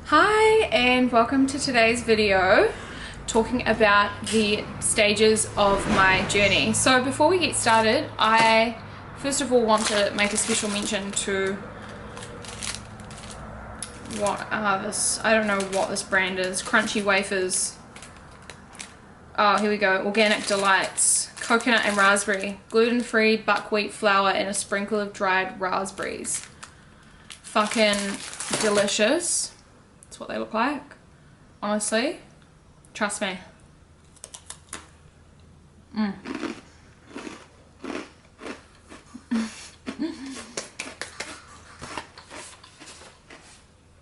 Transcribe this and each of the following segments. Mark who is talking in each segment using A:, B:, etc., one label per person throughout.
A: Hi and welcome to today's video talking about the stages of my journey. So before we get started, I first of all want to make a special mention to I don't know what this brand is, Crunchy Wafers. Oh, here we go, Organic Delights, coconut and raspberry, gluten-free buckwheat flour and a sprinkle of dried raspberries. Fucking delicious. That's what they look like, honestly. Trust me.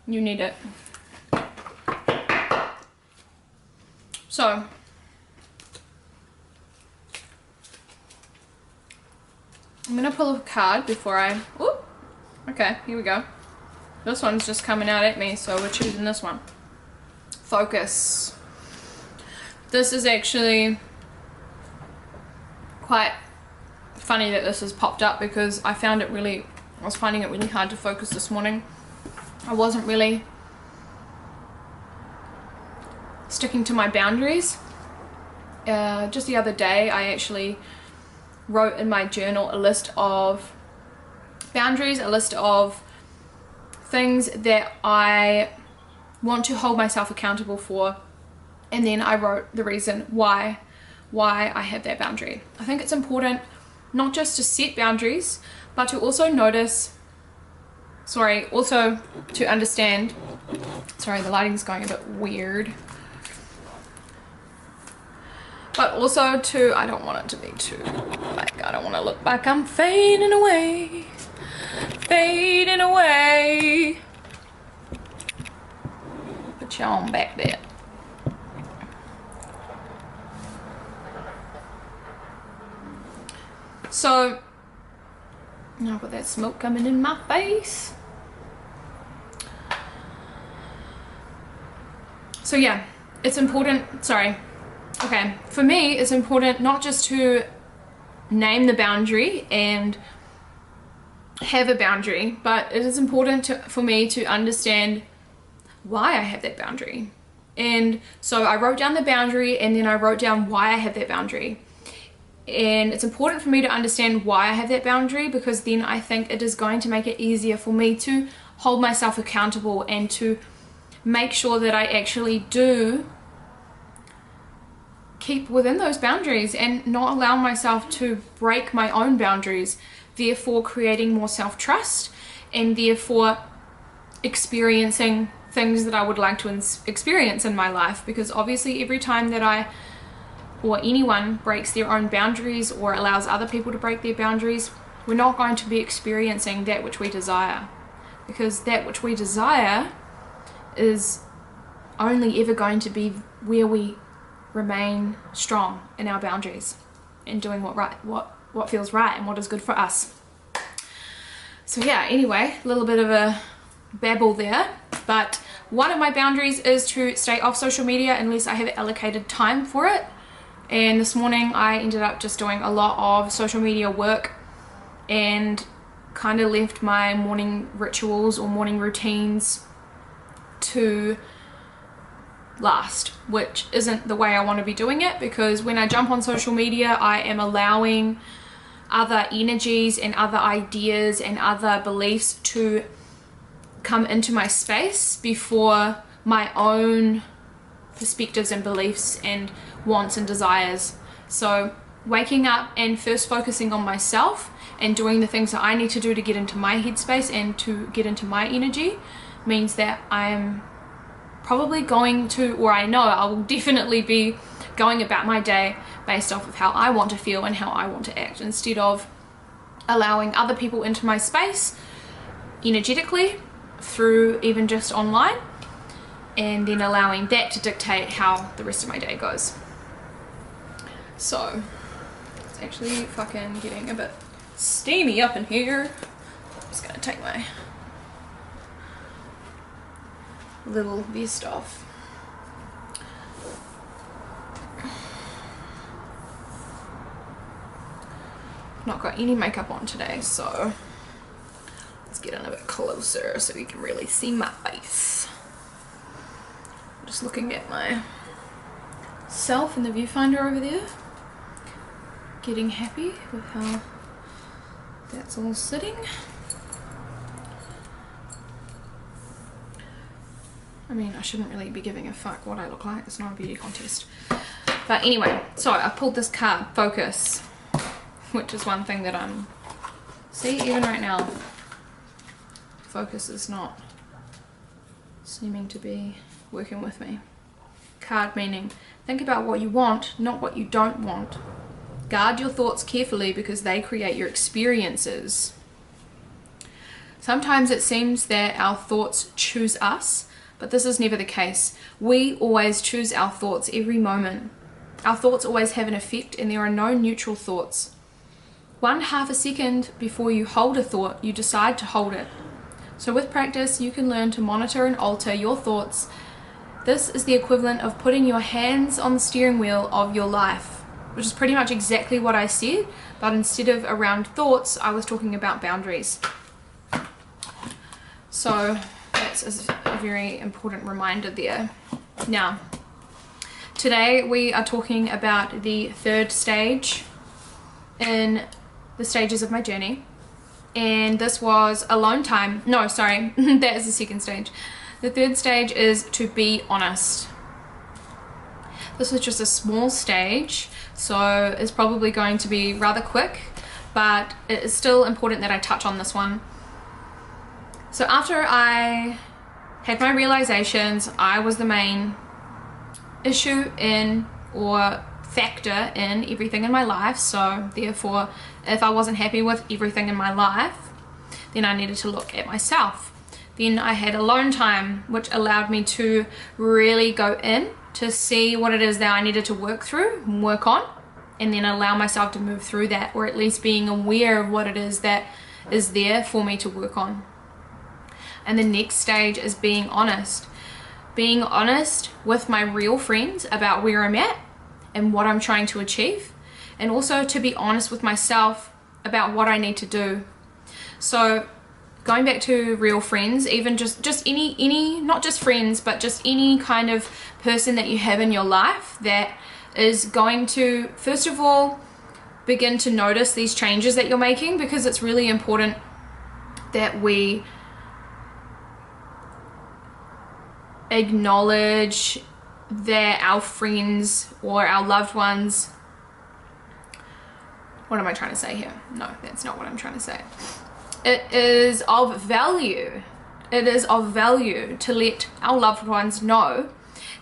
A: You need it. So I'm gonna pull a card before I okay, here we go. This one's just coming out at me, so we're choosing this one. Focus. This is actually quite funny that this has popped up because I was finding it really hard to focus this morning. I wasn't really sticking to my boundaries. Just the other day I actually wrote in my journal a list of boundaries, a list of things that I want to hold myself accountable for, and then I wrote the reason why I have that boundary. I think it's important not just to set boundaries, but to also to understand, sorry, the lighting's going a bit weird, but also to, I don't want it to be too, like, I don't want to look like I'm fading away. Put you on back there. So now I've got that smoke coming in my face. So yeah, it's important, for me it's important not just to name the boundary and have a boundary, but it is important for me to understand why I have that boundary. And so I wrote down the boundary and then I wrote down why I have that boundary. And it's important for me to understand why I have that boundary, because then I think it is going to make it easier for me to hold myself accountable and to make sure that I actually do keep within those boundaries and not allow myself to break my own boundaries, therefore creating more self-trust and therefore experiencing things that I would like to experience in my life. Because obviously every time that anyone breaks their own boundaries or allows other people to break their boundaries, we're not going to be experiencing that which we desire, because that which we desire is only ever going to be where we remain strong in our boundaries and doing what feels right and what is good for us. So yeah, anyway, a little bit of a babble there, but one of my boundaries is to stay off social media unless I have allocated time for it. And this morning I ended up just doing a lot of social media work and kind of left my morning rituals or morning routines to last, which isn't the way I want to be doing it, because when I jump on social media I am allowing other energies and other ideas and other beliefs to come into my space before my own perspectives and beliefs and wants and desires. So waking up and first focusing on myself and doing the things that I need to do to get into my headspace and to get into my energy means that I'm probably going to, or I know I will definitely be going about my day based off of how I want to feel and how I want to act, instead of allowing other people into my space energetically through even just online, and then allowing that to dictate how the rest of my day goes. So it's actually fucking getting a bit steamy up in here. I'm just gonna take my little vest off. Not got any makeup on today, so let's get in a bit closer so you can really see my face. Just looking at my self in the viewfinder over there, getting happy with how that's all sitting. I mean, I shouldn't really be giving a fuck what I look like, it's not a beauty contest. But anyway, so I pulled this card, Focus, which is one thing that I'm, see, even right now, focus is not seeming to be working with me. Card meaning, think about what you want, not what you don't want. Guard your thoughts carefully because they create your experiences. Sometimes it seems that our thoughts choose us, but this is never the case. We always choose our thoughts every moment. Our thoughts always have an effect, and there are no neutral thoughts. 1/2 a second before you hold a thought, you decide to hold it. So with practice, you can learn to monitor and alter your thoughts. This is the equivalent of putting your hands on the steering wheel of your life, which is pretty much exactly what I said, but instead of around thoughts, I was talking about boundaries. So that's a very important reminder there. Now, today we are talking about the 3rd stage in the stages of my journey. And this was alone time. No, sorry, that is the 2nd stage. The 3rd stage is to be honest. This was just a small stage, so it's probably going to be rather quick, but it is still important that I touch on this one. So after I had my realizations, I was the main issue in, or factor in, everything in my life. So therefore, if I wasn't happy with everything in my life, then I needed to look at myself. Then I had alone time, which allowed me to really go in to see what it is that I needed to work through and work on, and then allow myself to move through that, or at least being aware of what it is that is there for me to work on. And the next stage is being honest. Being honest with my real friends about where I'm at and what I'm trying to achieve, and also to be honest with myself about what I need to do. So going back to real friends, even just any, not just friends, but just any kind of person that you have in your life that is going to, first of all, begin to notice these changes that you're making, because it's really important that we acknowledge that our friends or our loved ones, what am I trying to say here? No, that's not what I'm trying to say. It is of value. It is of value to let our loved ones know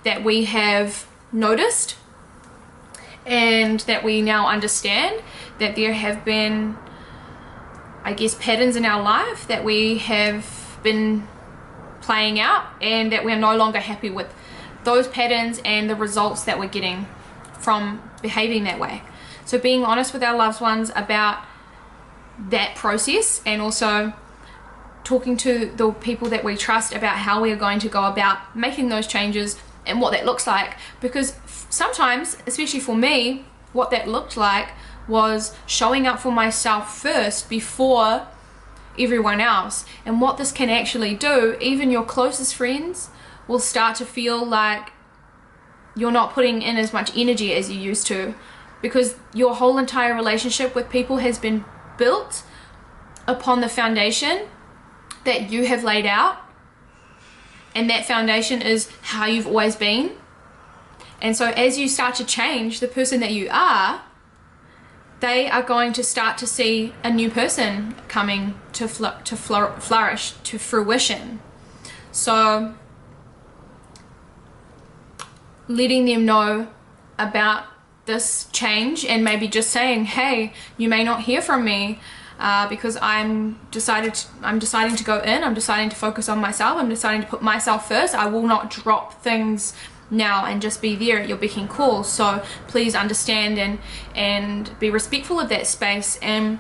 A: that we have noticed and that we now understand that there have been, I guess, patterns in our life that we have been playing out, and that we're no longer happy with those patterns and the results that we're getting from behaving that way. So being honest with our loved ones about that process, and also talking to the people that we trust about how we are going to go about making those changes and what that looks like. Because sometimes, especially for me, what that looked like was showing up for myself first before everyone else. And what this can actually do, even your closest friends will start to feel like you're not putting in as much energy as you used to, because your whole entire relationship with people has been built upon the foundation that you have laid out, and that foundation is how you've always been. And so as you start to change the person that you are, they are going to start to see a new person coming to flourish, to fruition. So letting them know about this change, and maybe just saying, hey, you may not hear from me because I'm deciding to go in, I'm deciding to focus on myself, I'm deciding to put myself first. I will not drop things now and just be there at your beck and call. So please understand and be respectful of that space. And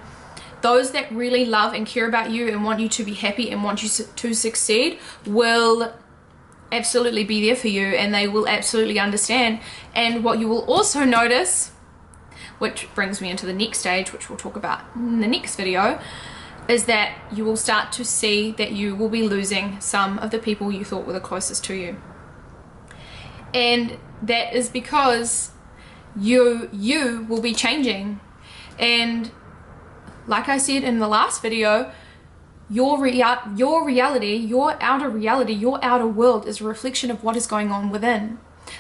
A: those that really love and care about you and want you to be happy and want you to succeed will absolutely be there for you, and they will absolutely understand. And what you will also notice, which brings me into the next stage, which we'll talk about in the next video, is that you will start to see that you will be losing some of the people you thought were the closest to you. And that is because you will be changing. And like I said in the last video, your reality, your outer reality, your outer world is a reflection of what is going on within.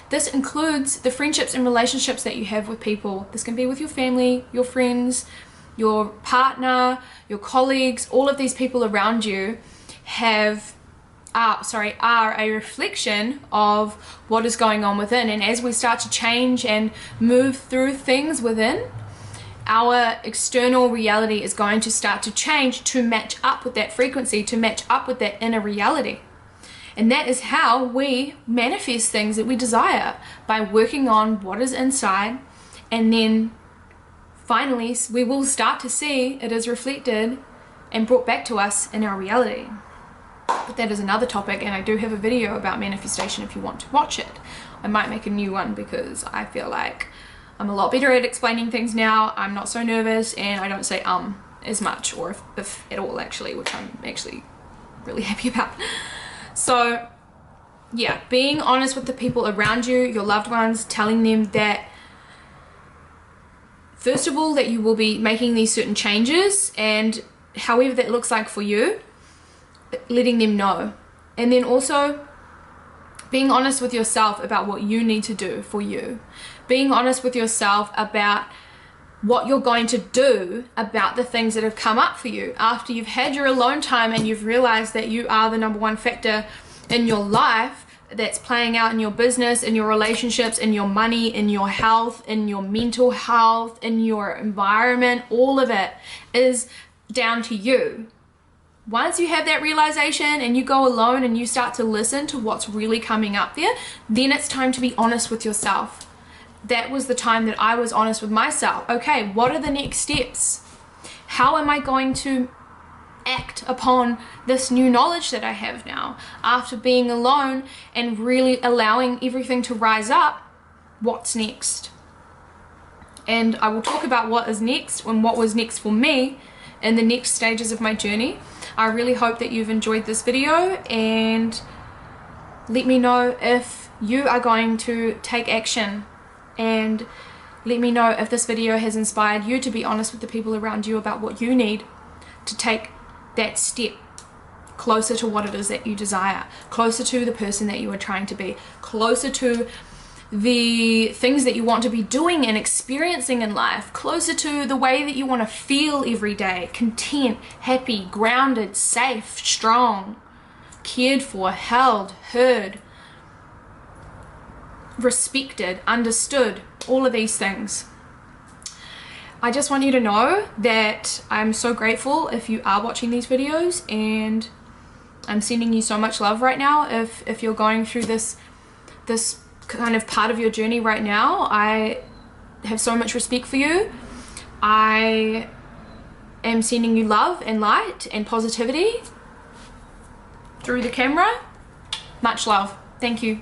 A: This includes the friendships and relationships that you have with people. This can be with your family, your friends, your partner, your colleagues. All of these people around you are a reflection of what is going on within. And as we start to change and move through things within, our external reality is going to start to change to match up with that frequency, to match up with that inner reality. And that is how we manifest things that we desire, by working on what is inside, and then finally we will start to see it is reflected and brought back to us in our reality. But that is another topic, and I do have a video about manifestation if you want to watch it. I might make a new one because I feel like I'm a lot better at explaining things now. I'm not so nervous, and I don't say as much, or if at all actually, which I'm actually really happy about. So yeah, being honest with the people around you, your loved ones, telling them that first of all that you will be making these certain changes, and however that looks like for you, letting them know. And then also being honest with yourself about what you need to do for you. Being honest with yourself about what you're going to do about the things that have come up for you after you've had your alone time and you've realized that you are the number one factor in your life that's playing out in your business, in your relationships, in your money, in your health, in your mental health, in your environment. All of it is down to you. Once you have that realization and you go alone and you start to listen to what's really coming up there, then it's time to be honest with yourself. That was the time that I was honest with myself. Okay, what are the next steps? How am I going to act upon this new knowledge that I have now after being alone and really allowing everything to rise up? What's next? And I will talk about what is next and what was next for me in the next stages of my journey. I really hope that you've enjoyed this video, and let me know if you are going to take action, and let me know if this video has inspired you to be honest with the people around you about what you need to take that step closer to what it is that you desire, closer to the person that you are trying to be, closer to the things that you want to be doing and experiencing in life, closer to the way that you want to feel every day: content, happy, grounded, safe, strong, cared for, held, heard, respected, understood, all of these things. I just want you to know that I'm so grateful if you are watching these videos, and I'm sending you so much love right now. If you're going through this kind of part of your journey right now, I have so much respect for you. I am sending you love and light and positivity through the camera. Much love. Thank you.